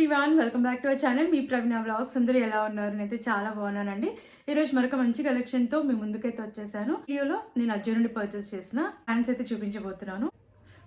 Everyone, welcome back to our channel. Me Praveena vlogs. అందరూ ఎలా ఉన్నారు? నేనైతే చాలా బాగున్నానండి. ఈ రోజు మరొక మంచి కలెక్షన్ తో మీ ముందుకైతే వచ్చేసాను. వీడియోలో నేను అజ్జో నుండి పర్చేస్ చేసిన హ్యాండ్స్ అయితే చూపించబోతున్నాను.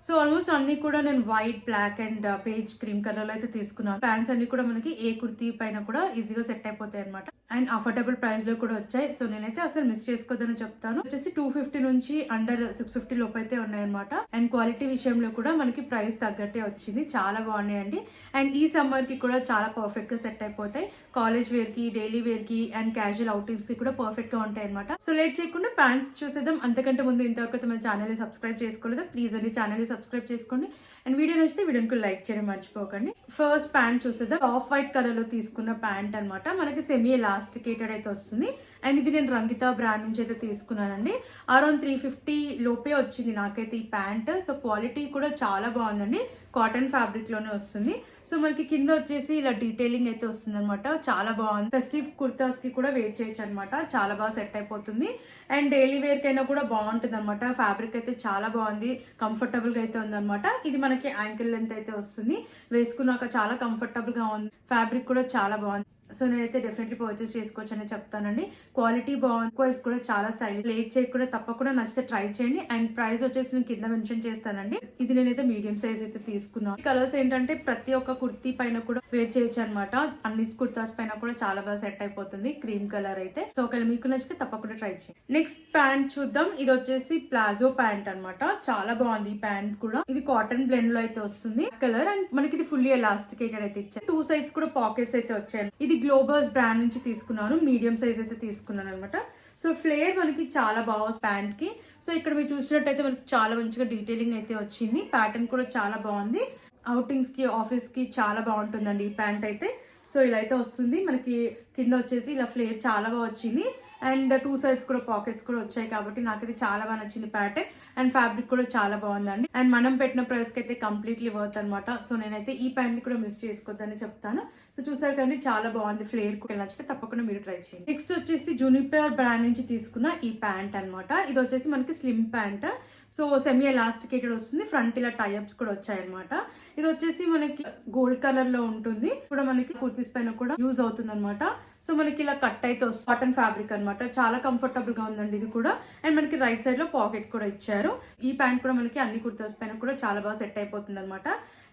సో ఆల్మోస్ట్ అన్ని కూడా నేను white, black and beige cream colour లో అయితే తీసుకున్నాను. ప్యాంట్స్ అన్ని కూడా మనకి ఏ కుర్తీ పైన కూడా ఈజీగా సెట్ అయిపోతాయి అనమాట. అండ్ అఫోర్డబుల్ ప్రైస్ లో కూడా వచ్చాయి. సో నేనైతే అసలు మిస్ చేసుకోవద్దని చెప్తాను. వచ్చేసి 250 నుంచి అండర్ 650 లోపు అయితే ఉన్నాయన్నమాట. అండ్ క్వాలిటీ విషయంలో కూడా మనకి ప్రైస్ తగ్గట్టే వచ్చింది. చాలా బాగున్నాయండి. అండ్ ఈ సమ్మర్ కి కూడా చాలా పర్ఫెక్ట్ గా సెట్ అయిపోతాయి. కాలేజ్ వేర్ కి, డైలీ వేర్ కి అండ్ క్యాజువల్ అవుటింగ్స్ కి కూడా పర్ఫెక్ట్ గా ఉంటాయి అనమాట. సో లేట్ చేయకుండా ప్యాంట్స్ చూసేద్దాం. అంతకంటే ముందు ఇంతవరకు మన ఛానల్ ని సబ్స్క్రైబ్ చేసుకోలేదు, ప్లీజ్ అండి ఛానల్ ని సబ్స్క్రైబ్ చేసుకోండి. అండ్ వీడియో నచ్చితే వీడియోకి లైక్ చేయడం మర్చిపోకండి. ఫస్ట్ ప్యాంట్ చూసేద్దాం. ఆఫ్ వైట్ కలర్ లో తీసుకున్న ప్యాంట్ అనమాట. మనకి సెమీ ఎలాస్టికేటెడ్ అయితే వస్తుంది. అండ్ ఇది నేను రంగితా బ్రాండ్ నుంచి అయితే తీసుకున్నానండి. అరౌండ్ 350 లోపే వచ్చింది నాకైతే ఈ ప్యాంట్. సో క్వాలిటీ కూడా చాలా బాగుందండి. కాటన్ ఫ్యాబ్రిక్ లోనే వస్తుంది. సో మనకి కింద వచ్చేసి ఇలా డీటెయిలింగ్ అయితే వస్తుంది అనమాట. చాలా బాగుంది. ఫెస్టివ్ కుర్తాస్ కి కూడా వేర్ చేయొచ్చు అనమాట. చాలా బాగా సెట్ అయిపోతుంది. అండ్ డైలీ వేర్ కైనా కూడా బాగుంటుంది అనమాట. ఫ్యాబ్రిక్ అయితే చాలా బాగుంది. కంఫర్టబుల్ గా అయితే ఉందన్నమాట. ఇది మనకి యాంకిల్ లెంత్ అయితే వస్తుంది. వేసుకున్నాక చాలా కంఫర్టబుల్ గా ఉంది. ఫ్యాబ్రిక్ కూడా చాలా బాగుంది. సో నేనైతే డెఫినెట్లీ పర్చేస్ చేసుకోవచ్చు అని చెప్తానండి. క్వాలిటీ బాగుంది. ప్రైస్ కూడా చాలా స్టైలిష్. లేట్ చేయకుండా తప్పకుండా నచ్చితే ట్రై చేయండి. అండ్ ప్రైస్ వచ్చేసి నేను కింద మెన్షన్ చేస్తానండి. ఇది నేనైతే మీడియం సైజ్ అయితే తీసుకున్నాను. కలర్స్ ఏంటంటే ప్రతి ఒక్క కుర్తీ పైన కూడా వేర్ చేయొచ్చు అనమాట. అన్ని కుర్తాస్ పైన కూడా చాలా బాగా సెట్ అయిపోతుంది. క్రీమ్ కలర్ అయితే. సో ఒకవేళ మీకు నచ్చితే తప్పకుండా ట్రై చేయండి. నెక్స్ట్ ప్యాంట్ చూద్దాం. ఇది వచ్చేసి ప్లాజో ప్యాంట్ అనమాట. చాలా బాగుంది ఈ ప్యాంట్ కూడా. ఇది కాటన్ బ్లెండ్ లో అయితే వస్తుంది కలర్. అండ్ మనకి ఇది ఫుల్లీ ఎలాస్టికేటెడ్ అయితే ఇచ్చారు. 2 సైడ్స్ కూడా పాకెట్స్ అయితే వచ్చాయి. ఇది గ్లోబర్స్ బ్రాండ్ నుంచి తీసుకున్నాను. మీడియం సైజ్ అయితే తీసుకున్నాను అనమాట. సో ఫ్లేర్ మనకి చాలా బాగుంది ప్యాంట్ కి. సో ఇక్కడ మీరు చూసినట్టయితే మనకి చాలా మంచిగా డీటెయిలింగ్ అయితే వచ్చింది. ప్యాటర్న్ కూడా చాలా బాగుంది. అవుటింగ్స్ కి, ఆఫీస్ కి చాలా బాగుంటుందండి ఈ ప్యాంట్ అయితే. సో ఇలా అయితే వస్తుంది. మనకి కింద వచ్చేసి ఇలా ఫ్లేర్ చాలా బాగా వచ్చింది. అండ్ 2 సైడ్స్ కూడా పాకెట్స్ కూడా వచ్చాయి కాబట్టి నాకు ఇది చాలా బాగా నచ్చింది ప్యాటర్న్. అండ్ ఫ్యాబ్రిక్ కూడా చాలా బాగుందండి. అండ్ మనం పెట్టిన ప్రైస్ కి అయితే కంప్లీట్లీ వర్త్ అనమాట. సో నేనైతే ఈ ప్యాంట్ కూడా మిస్ చేసుకోవద్దని చెప్తాను. సో చూసారు కానీ చాలా బాగుంది. ఫ్లేర్ నచ్చితే తప్పకుండా మీరు ట్రై చేయండి. నెక్స్ట్ వచ్చేసి జూనిపర్ బ్రాండ్ నుంచి తీసుకున్న ఈ ప్యాంట్ అనమాట. ఇది వచ్చేసి మనకి slim pant. So semi elasticated వస్తుంది. ఫ్రంట్ ఇలా టైఅప్స్ కూడా వచ్చాయి అనమాట. ఇది వచ్చేసి మనకి గోల్డ్ కలర్ లో ఉంటుంది. కూడా మనకి కుర్తీస్ పైన కూడా యూజ్ అవుతుంది అనమాట. సో మనకి ఇలా కట్ అయితే వస్తుంది. కాటన్ ఫ్యాబ్రిక్ అనమాట. చాలా కంఫర్టబుల్ గా ఉందండి ఇది కూడా. అండ్ మనకి రైట్ సైడ్ లో పాకెట్ కూడా ఇచ్చారు. ఈ ప్యాంట్ కూడా మనకి అన్ని కుర్తాస్ పైన కూడా చాలా బాగా సెట్ అయిపోతుంది అనమాట.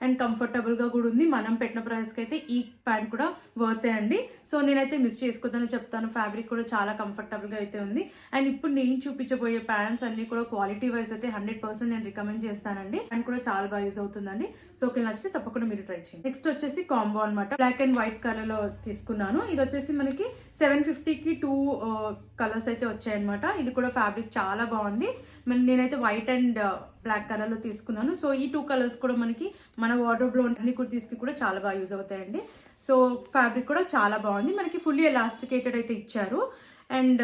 అండ్ కంఫర్టబుల్ గా కూడా ఉంది. మనం పెట్టిన ప్రైస్ కి అయితే ఈ ప్యాంట్ కూడా వర్తే అండి. సో నేనైతే మిస్ చేసుకోవద్దని చెప్తాను. ఫ్యాబ్రిక్ కూడా చాలా కంఫర్టబుల్ గా అయితే ఉంది. అండ్ ఇప్పుడు నేను చూపించబోయే ప్యాంట్స్ అన్ని కూడా క్వాలిటీ వైజ్ అయితే 100% నేను రికమెండ్ చేస్తానండి. అండ్ కూడా చాలా బాగా యూజ్ అవుతుందండి. సో ఓకే, నచ్చితే తప్పకుండా మీరు ట్రై చేయండి. నెక్స్ట్ వచ్చేసి కాంబో అనమాట. బ్లాక్ అండ్ వైట్ కలర్ లో తీసుకున్నాను. ఇది వచ్చేసి మనకి 750 కి 2 కలర్స్ అయితే వచ్చాయి అనమాట. ఇది కూడా ఫ్యాబ్రిక్ చాలా బాగుంది. నేనైతే వైట్ అండ్ బ్లాక్ కలర్ లో తీసుకున్నాను. సో ఈ 2 కలర్స్ కూడా మనకి మన వార్డ్రోబ్ లో అన్ని కుర్తీస్ కి కూడా చాలా బాగా యూజ్ అవుతాయండి. సో ఫ్యాబ్రిక్ కూడా చాలా బాగుంది. మనకి ఫుల్లీ ఎలాస్టికేటెడ్ అయితే ఇచ్చారు. అండ్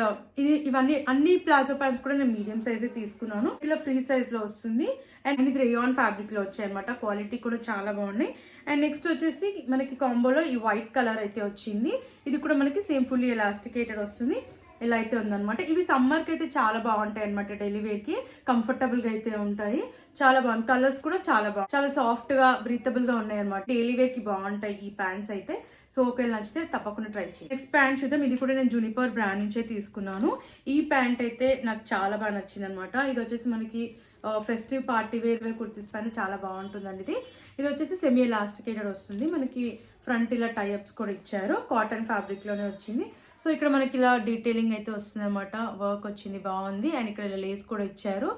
ఇవన్నీ అన్ని ప్లాజో ప్యాంట్స్ కూడా నేను మీడియం సైజ్ తీసుకున్నాను. ఇలా ఫ్రీ సైజ్ లో వస్తుంది. అండ్ ఇది రేయాన్ ఫ్యాబ్రిక్ లో వచ్చాయి అనమాట. క్వాలిటీ కూడా చాలా బాగున్నాయి. అండ్ నెక్స్ట్ వచ్చేసి మనకి కాంబోలో ఈ వైట్ కలర్ అయితే వచ్చింది. ఇది కూడా మనకి సేమ్ ఫుల్లీ ఎలాస్టికేటెడ్ వస్తుంది. ఇలా అయితే ఉందన్నమాట. ఇవి సమ్మర్ కి అయితే చాలా బాగుంటాయి అనమాట. డైలీ వేర్ కి కంఫర్టబుల్ గా అయితే ఉంటాయి. చాలా బాగుంది. కలర్స్ కూడా చాలా బాగుంది. చాలా సాఫ్ట్ గా, బ్రీతబుల్ గా ఉన్నాయి అనమాట. డైలీ వేర్ కి బాగుంటాయి ఈ ప్యాంట్స్ అయితే. సో ఒకవేళ నచ్చితే తప్పకుండా ట్రై చేయండి. నెక్స్ట్ ప్యాంట్ చూద్దాం. ఇది కూడా నేను జూనిపర్ బ్రాండ్ నుంచే తీసుకున్నాను. ఈ ప్యాంట్ అయితే నాకు చాలా బాగా నచ్చింది అనమాట. ఇది వచ్చేసి మనకి ఫెస్టివ్ పార్టీ వేర్ కుర్తీస్ పైన చాలా బాగుంటుందండి. ఇది వచ్చేసి సెమీ ఎలాస్టికేటెడ్ వస్తుంది. మనకి ఫ్రంట్ ఇలా టైఅప్స్ కూడా ఇచ్చారు. కాటన్ ఫ్యాబ్రిక్ లోనే వచ్చింది. సో ఇక్కడ మనకి ఇలా డీటెయిలింగ్ అయితే వస్తుంది అనమాట. వర్క్ వచ్చింది, బాగుంది. అండ్ ఇక్కడ ఇలా లేస్ కూడా ఇచ్చారు.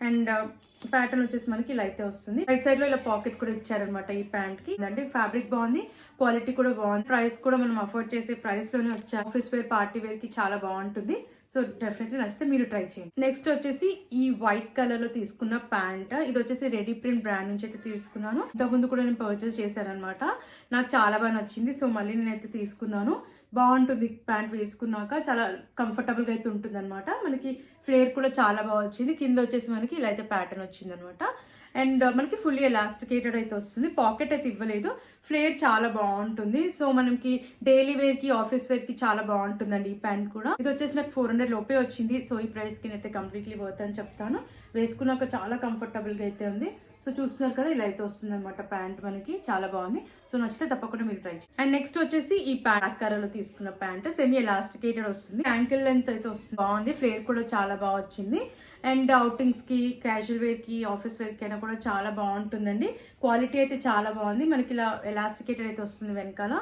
అండ్ ప్యాటర్న్ వచ్చేసి మనకి ఇలా అయితే వస్తుంది. రైట్ సైడ్ లో ఇలా పాకెట్ కూడా ఇచ్చారనమాట ఈ ప్యాంట్ కి. అంటే ఫ్యాబ్రిక్ బాగుంది, క్వాలిటీ కూడా బాగుంది. ప్రైస్ కూడా మనం అఫోర్డ్ చేసే ప్రైస్ లోనే వచ్చారు. ఆఫీస్ వేర్, పార్టీ వేర్ కి చాలా బాగుంటుంది. సో డెఫినెట్లీ నచ్చితే మీరు ట్రై చేయండి. నెక్స్ట్ వచ్చేసి ఈ వైట్ కలర్ లో తీసుకున్న ప్యాంట్. ఇది వచ్చేసి రెడీ ప్రింట్ బ్రాండ్ నుంచి అయితే తీసుకున్నాను. ఇంతకుముందు కూడా నేను పర్చేస్ చేశాను అనమాట. నాకు చాలా బాగా నచ్చింది. సో మళ్ళీ నేనైతే తీసుకున్నాను. బాగుంటుంది ప్యాంట్ వేసుకున్నాక. చాలా కంఫర్టబుల్ గా అయితే ఉంటుంది అనమాట. మనకి ఫ్లేర్ కూడా చాలా బాగా వచ్చింది. కింద వచ్చేసి మనకి ఇలా అయితే ప్యాటర్న్ వచ్చింది అనమాట. అండ్ మనకి ఫుల్లీ ఎలాస్టికేటెడ్ అయితే వస్తుంది. పాకెట్ అయితే ఇవ్వలేదు. ఫ్లేర్ చాలా బాగుంటుంది. సో మనకి డైలీ వేర్ కి, ఆఫీస్ వేర్ కి చాలా బాగుంటుందండి ఈ ప్యాంట్ కూడా. ఇది వచ్చేసి నాకు 400 లోపే వచ్చింది. సో ఈ ప్రైస్ కి అయితే కంప్లీట్లీ వర్త్ అని చెప్తాను. వేసుకున్నాక చాలా కంఫర్టబుల్ గా అయితే ఉంది. సో చూస్తున్నారు కదా, ఇలా అయితే వస్తుంది అనమాట ప్యాంట్ మనకి, చాలా బాగుంది. సో నచ్చితే తప్పకుండా మీరు ట్రై చేయండి. అండ్ నెక్స్ట్ వచ్చేసి ఈ బ్లాక్ కలర్ లో తీసుకున్న ప్యాంట్ సెమీ ఎలాస్టికేటెడ్ వస్తుంది, యాంకిల్ లెంత్ అయితే వస్తుంది, బాగుంది. ఫ్లేర్ కూడా చాలా బాగా వచ్చింది. అండ్ అవుటింగ్స్ కి, క్యాజువల్ వేర్ కి, ఆఫీస్ వేర్ కి అయినా కూడా చాలా బాగుంటుందండి. క్వాలిటీ అయితే చాలా బాగుంది. మనకి ఇలా ఎలాస్టికేటెడ్ అయితే వస్తుంది వెనకాల,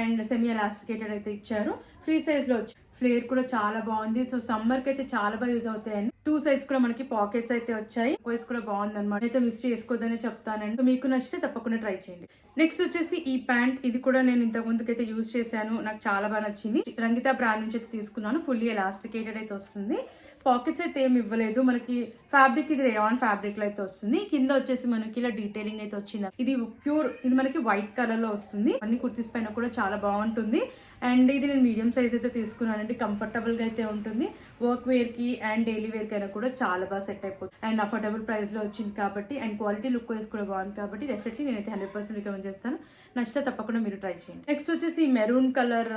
అండ్ సెమీ ఎలాస్టికేటెడ్ అయితే ఇచ్చారు. ఫ్రీ సైజ్ లో వచ్చి ఫ్లేర్ కూడా చాలా బాగుంది. సో సమ్మర్ కి అయితే చాలా బాగా యూజ్ అవుతాయండి. 2 సైడ్స్ కూడా మనకి పాకెట్స్ అయితే వచ్చాయి. వాయిస్ కూడా బాగుంది అనమాట. అయితే మిస్ చేసుకోవద్దనే చెప్తానండి. సో మీకు నచ్చితే తప్పకుండా ట్రై చేయండి. నెక్స్ట్ వచ్చేసి ఈ ప్యాంట్, ఇది కూడా నేను ఇంతకు ముందుకైతే యూజ్ చేశాను, నాకు చాలా బాగా నచ్చింది. రంగితా బ్రాండ్ నుంచి అయితే తీసుకున్నాను. ఫుల్లీ ఎలాస్టికేటెడ్ అయితే వస్తుంది. పాకెట్స్ అయితే ఏమి ఇవ్వలేదు మనకి. ఫ్యాబ్రిక్ ఇది రేయాన్ ఫ్యాబ్రిక్ లో అయితే వస్తుంది. కింద వచ్చేసి మనకి ఇలా డీటెయిలింగ్ అయితే వచ్చింది. ఇది ప్యూర్, ఇది మనకి వైట్ కలర్ లో వస్తుంది. అన్ని కుర్తీస్ పైన కూడా చాలా బాగుంటుంది. అండ్ ఇది నేను మీడియం సైజ్ అయితే తీసుకున్నానండి. కంఫర్టబుల్ గా అయితే ఉంటుంది. వర్క్ వేర్ కి అండ్ డైలీ వేర్ కైనా కూడా చాలా బాగా సెట్ అయిపోతుంది. అండ్ అఫోర్డబుల్ ప్రైస్ లో వచ్చింది కాబట్టి, అండ్ క్వాలిటీ లుక్ వైజ్ కూడా బాగుంది కాబట్టి డెఫినెట్లీ నేనైతే 100% రికమెండ్ చేస్తాను. నచ్చితే తప్పకుండా మీరు ట్రై చేయండి. నెక్స్ట్ వచ్చేసి మెరూన్ కలర్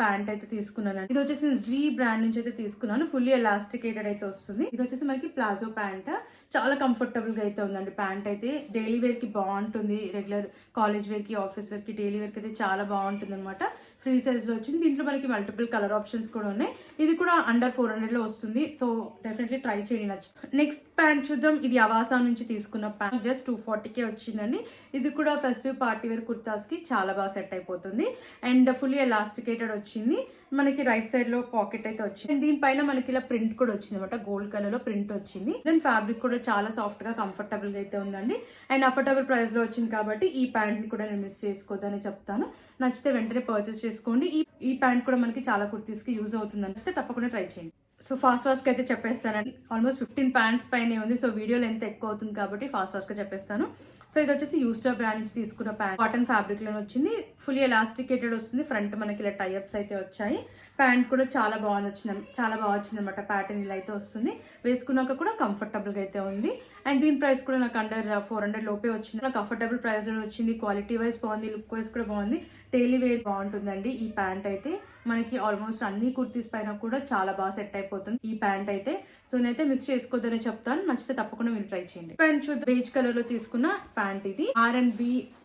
ప్యాంట్ అయితే తీసుకున్నాను. ఇది వచ్చేసి జీ బ్రాండ్ నుంచి అయితే తీసుకున్నాను. ఫుల్లీ ఎలాస్టికేటెడ్ అయితే వస్తుంది. ఇది వచ్చేసి మనకి ప్లాజో ప్యాంట్, చాలా కంఫర్టబుల్ గా అయితే ఉందండి. ప్యాంట్ అయితే డైలీ వేర్ కి బాగుంటుంది, రెగ్యులర్ కాలేజ్ వేర్ కి, ఆఫీస్ వేర్ కి, డైలీ వేర్ కి అయితే చాలా బాగుంటుంది అనమాట. ఫ్రీ సైజ్ లో వచ్చింది. దీంట్లో మనకి మల్టిపుల్ కలర్ ఆప్షన్స్ కూడా ఉన్నాయి. ఇది కూడా అండర్ 400 లో వస్తుంది. సో డెఫినెట్లీ ట్రై చేయండి. నచ్చుతుంది. నెక్స్ట్ ప్యాంట్ చూద్దాం. ఇది అవాసా నుంచి తీసుకున్న ప్యాంట్, జస్ట్ 240కే వచ్చిందండి. ఇది కూడా ఫెస్టివ్ పార్టీ వేర్ కుర్తాస్ కి చాలా బాగా సెట్ అయిపోతుంది. అండ్ ఫుల్లీ ఎలాస్టికేటెడ్ వచ్చింది. మనకి రైట్ సైడ్ లో పాకెట్ అయితే వచ్చింది. దీనిపైన మనకి ఇలా ప్రింట్ కూడా వచ్చింది అనమాట, గోల్డ్ కలర్ లో ప్రింట్ వచ్చింది. దెన్ ఫ్యాబ్రిక్ కూడా చాలా సాఫ్ట్ గా కంఫర్టబుల్ గా అయితే ఉందండి. అండ్ అఫోర్డబుల్ ప్రైస్ లో వచ్చింది కాబట్టి ఈ ప్యాంట్ ని కూడా నేను మిస్ చేసుకోవద్దని చెప్తాను. నచ్చితే వెంటనే పర్చేస్ చేసుకోండి. ఈ ప్యాంట్ కూడా మనకి చాలా కుర్తీస్ కి యూజ్ అవుతుంది అనిపిస్తే తప్పకుండా ట్రై చేయండి. సో ఫాస్ట్ గా అయితే చెప్పేస్తానండి. ఆల్మోస్ట్ 15 ప్యాంట్స్ పైనే ఉంది. సో వీడియో లెంత్ ఎక్కువ అవుతుంది కాబట్టి ఫాస్ట్ గా చెప్పేస్తాను. సో ఇది వచ్చేసి యూస్టర్ బ్రాండ్ నుంచి తీసుకున్న ప్యాంట్, కాటన్ ఫ్యాబ్రిక్ లో వచ్చింది. ఫుల్లీ ఎలాస్టికేటెడ్ వస్తుంది. ఫ్రంట్ మనకి ఇలా టైఅప్స్ అయితే వచ్చాయి. ప్యాంట్ కూడా చాలా బాగా వచ్చింది అనమాట. ప్యాటర్న్ ఇలా అయితే వస్తుంది. వేసుకున్నాక కూడా కంఫర్టబుల్ గా అయితే ఉంది. అండ్ దీని ప్రైస్ కూడా నాకు అండర్ 400 లోపే వచ్చింది. నాకు కంఫర్టబుల్ ప్రైస్ లో వచ్చింది. క్వాలిటీ వైజ్ బాగుంది, లుక్ వైజ్ కూడా బాగుంది. డైలీ వేర్ బాగుంటుందండి. ఈ ప్యాంట్ అయితే మనకి ఆల్మోస్ట్ అన్ని కుర్తీస్ పైన కూడా చాలా బాగా సెట్ అయిపోతుంది ఈ ప్యాంట్ అయితే. సో నేనైతే మిస్ చేసుకోవద్దని చెప్తాను. నచ్చితే తప్పకుండా మీరు ట్రై చేయండి. ప్యాంట్ చూద్దాం. బేజ్ కలర్ లో తీసుకున్న ప్యాంట్ ఇది. R&B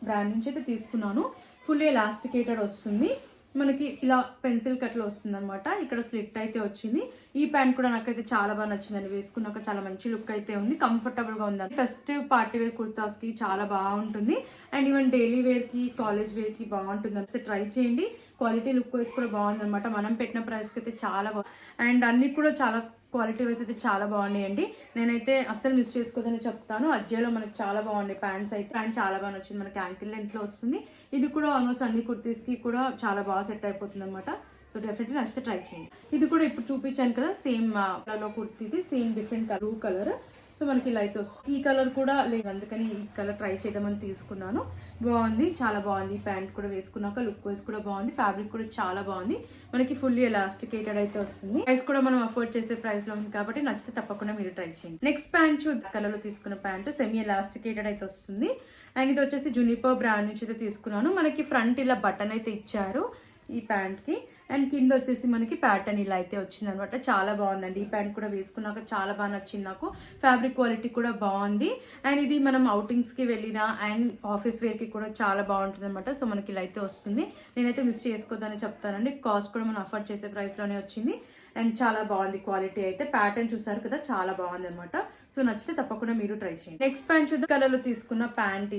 బ్రాండ్ నుంచి అయితే తీసుకున్నాను. ఫుల్లీ ఎలాస్టికేటెడ్ వస్తుంది. మనకి ఇలా పెన్సిల్ కట్ లో వస్తుంది అనమాట. ఇక్కడ స్లిట్ అయితే వచ్చింది. ఈ ప్యాంట్ కూడా నాకైతే చాలా బాగా నచ్చిందండి. వేసుకున్నాక చాలా మంచి లుక్ అయితే ఉంది, కంఫర్టబుల్ గా ఉంది. ఫెస్టివ్ పార్టీ వేర్ కుర్తాస్ కి చాలా బాగుంటుంది. అండ్ ఈవెన్ డైలీ వేర్ కి, కాలేజ్ వేర్ కి బాగుంటుంది. అంటే ట్రై చేయండి. క్వాలిటీ లుక్ వైజ్ కూడా బాగుంది అనమాట. మనం పెట్టిన ప్రైస్ కి అయితే చాలా బాగుంది. అండ్ అన్ని కూడా చాలా క్వాలిటీ వైజ్ అయితే చాలా బాగున్నాయండి. నేనైతే అస్సలు మిస్ చేసుకోదని చెప్తాను. అజ్జేలో మనకి చాలా బాగుంది ప్యాంట్స్ అయితే. ప్యాంట్ చాలా బాగా నచ్చింది. మనకి యాంకిల్ లెంత్ లో వస్తుంది. ఇది కూడా ఆల్మోస్ట్ అన్ని కుర్తీస్ కి కూడా చాలా బాగా సెట్ అయిపోతుంది అనమాట. సో డెఫినెట్లీ నచ్చితే ట్రై చేయండి. ఇది కూడా ఇప్పుడు చూపించాను కదా, same colour kurti, same different blue colour. So మనకి ఇలా అయితే వస్తుంది. ఈ కలర్ కూడా లేదు, అందుకని ఈ కలర్ ట్రై చేద్దామని తీసుకున్నాను. బాగుంది, చాలా బాగుంది. ప్యాంట్ కూడా వేసుకున్నాక లుక్ వైజ్ కూడా బాగుంది. ఫ్యాబ్రిక్ కూడా చాలా బాగుంది. మనకి ఫుల్లీ ఎలాస్టికేటెడ్ అయితే వస్తుంది. ప్రైస్ కూడా మనం అఫోర్డ్ చేసే ప్రైస్ లో ఉంది కాబట్టి నచ్చితే తప్పకుండా మీరు ట్రై చేయండి. నెక్స్ట్ ప్యాంట్ చూద్దాం. కలర్ లో తీసుకున్న ప్యాంట్ సెమీ ఎలాస్టికేటెడ్ అయితే వస్తుంది. అండ్ ఇది వచ్చేసి జునిపర్ బ్రాండ్ నుంచి అయితే తీసుకున్నాను. మనకి ఫ్రంట్ ఇలా బటన్ అయితే ఇచ్చారు ఈ ప్యాంట్ కి. అండ్ కింద వచ్చేసి మనకి ప్యాటర్న్ ఇలా అయితే వచ్చింది అనమాట. చాలా బాగుందండి. ఈ ప్యాంట్ కూడా వేసుకున్నాక చాలా బాగా నచ్చింది నాకు. ఫ్యాబ్రిక్ క్వాలిటీ కూడా బాగుంది. అండ్ ఇది మనం అవుటింగ్స్ కి వెళ్ళినా అండ్ ఆఫీస్ వేర్ కి కూడా చాలా బాగుంటుంది అనమాట. సో మనకి ఇలా అయితే వస్తుంది. నేనైతే మిస్ చేసుకోవద్దని చెప్తానండి. కాస్ట్ కూడా మనం అఫోర్డ్ చేసే ప్రైస్ లోనే వచ్చింది. అండ్ చాలా బాగుంది క్వాలిటీ అయితే. ప్యాటర్న్ చూసారు కదా, చాలా బాగుంది అనమాట. సో నచ్చితే తప్పకుండా మీరు ట్రై చేయండి. నెక్స్ట్ ప్యాంట్ చూద్దాం. కలర్ లో తీసుకున్న ప్యాంట్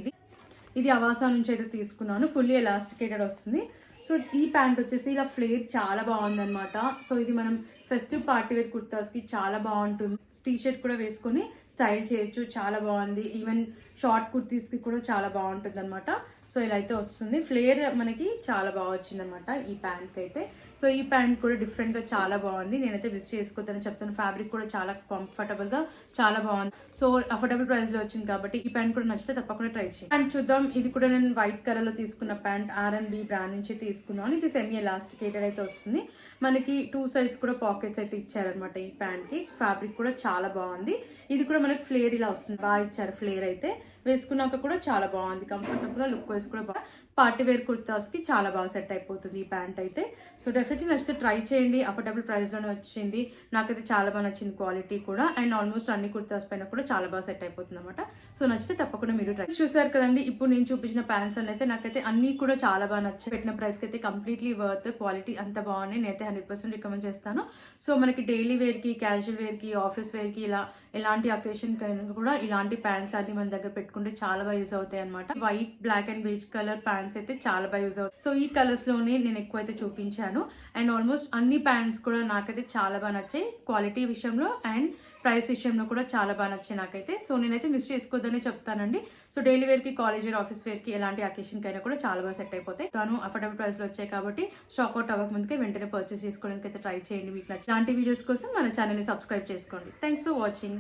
ఇది అవాసా నుంచి అయితే తీసుకున్నాను. ఫుల్లీ ఎలాస్టికేటెడ్ వస్తుంది. సో ఈ ప్యాంట్ వచ్చేసి ఇలా ఫ్లేర్ చాలా బాగుంది అనమాట. సో ఇది మనం ఫెస్టివ్ పార్టీ వేర్ కుర్తాస్ కి చాలా బాగుంటుంది. టీ షర్ట్ కూడా వేసుకొని స్టైల్ చేయొచ్చు, చాలా బాగుంది. ఈవెన్ షార్ట్ కుర్తీస్ కి కూడా చాలా బాగుంటుంది అనమాట. సో ఇలా అయితే వస్తుంది. ఫ్లేర్ మనకి చాలా బాగా వచ్చింది అనమాట ఈ ప్యాంట్ అయితే. సో ఈ ప్యాంట్ కూడా డిఫరెంట్ గా చాలా బాగుంది. నేనైతే మిస్ చేసుకోవద్దని చెప్తాను. ఫ్యాబ్రిక్ కూడా చాలా కంఫర్టబుల్ గా చాలా బాగుంది. సో అఫోర్డబుల్ ప్రైస్ లో వచ్చింది కాబట్టి ఈ ప్యాంట్ కూడా నచ్చితే తప్పకుండా ట్రై చేయండి. ప్యాంట్ చూద్దాం. ఇది కూడా నేను వైట్ కలర్ లో తీసుకున్న ప్యాంట్, R&B బ్రాండ్ నుంచి తీసుకున్నాను. ఇది సెమీ ఎలాస్టికేటెడ్ అయితే వస్తుంది. మనకి 2 సైడ్స్ కూడా పాకెట్స్ అయితే ఇచ్చారనమాట ఈ ప్యాంట్ కి. ఫ్యాబ్రిక్ కూడా చాలా బాగుంది. ఇది కూడా మనకి ఫ్లేర్ ఇలా వస్తుంది, బాగా ఇచ్చారు ఫ్లేర్ అయితే. వేసుకున్నాక కూడా చాలా బాగుంది, కంఫర్టబుల్ గా లుక్ వైజ్ కూడా బాగా. పార్టీ వేర్ కుర్తాస్కి చాలా బాగా సెట్ అయిపోతుంది ఈ ప్యాంట్ అయితే. సో డెఫినెట్లీ నచ్చితే ట్రై చేయండి. అఫోర్డబుల్ ప్రైస్లోనే వచ్చింది. నాకైతే చాలా బాగా నచ్చింది క్వాలిటీ కూడా. అండ్ ఆల్మోస్ట్ అన్ని కుర్తాస్ పైన కూడా చాలా బాగా సెట్ అయిపోతుంది అనమాట. సో నచ్చితే తప్పకుండా మీరు ట్రై చూసారు కదండి. ఇప్పుడు నేను చూపించిన ప్యాంట్స్ అని అయితే నాకైతే అన్ని కూడా చాలా బాగా నచ్చాయి. పెట్టిన ప్రైస్కి అయితే కంప్లీట్లీ వర్త్. క్వాలిటీ అంత బాగున్నాయి. నేనైతే 100% రికమెండ్ చేస్తాను. సో మనకి డైలీ వేర్కి, క్యాజువల్ వేర్కి, ఆఫీస్ వేర్కి ఇలా ఎలాంటి అకేషన్ కైనా కూడా ఇలాంటి ప్యాంట్స్ అన్ని మన దగ్గర పెట్టుకుంటే చాలా బాగా యూజ్ అవుతాయి అనమాట. White, black and beige colour pants అయితే చాలా బాగా యూజ్ అవుతాయి. సో ఈ కలర్స్ లోనే నేను ఎక్కువ అయితే చూపించాను. అండ్ ఆల్మోస్ట్ అన్ని ప్యాంట్స్ కూడా నాకైతే చాలా బాగా నచ్చాయి. క్వాలిటీ విషయంలో అండ్ ప్రైస్ విషయంలో కూడా చాలా బాగా నచ్చాయి నాకైతే. సో నేనైతే మిస్ చేసుకోవద్దని చెప్తానండి. సో డైలీ వేర్ కి, కాలేజ్ వేర్, ఆఫీస్ వేర్ కి ఎలాంటి అకేషన్ కైనా కూడా చాలా బాగా సెట్ అయిపోతాయి. తాను అఫోర్డబుల్ ప్రైస్ లో వచ్చాయి కాబట్టి స్టాక్ అవుట్ అవ్వక ముందుకే వెంటనే పర్చేస్ చేసుకోవడానికి అయితే ట్రై చేయండి. మీకు నచ్చిన ఇలాంటి వీడియోస్ కోసం మన ఛానల్ ని సబ్స్క్రైబ్ చేసుకోండి. Thanks for watching.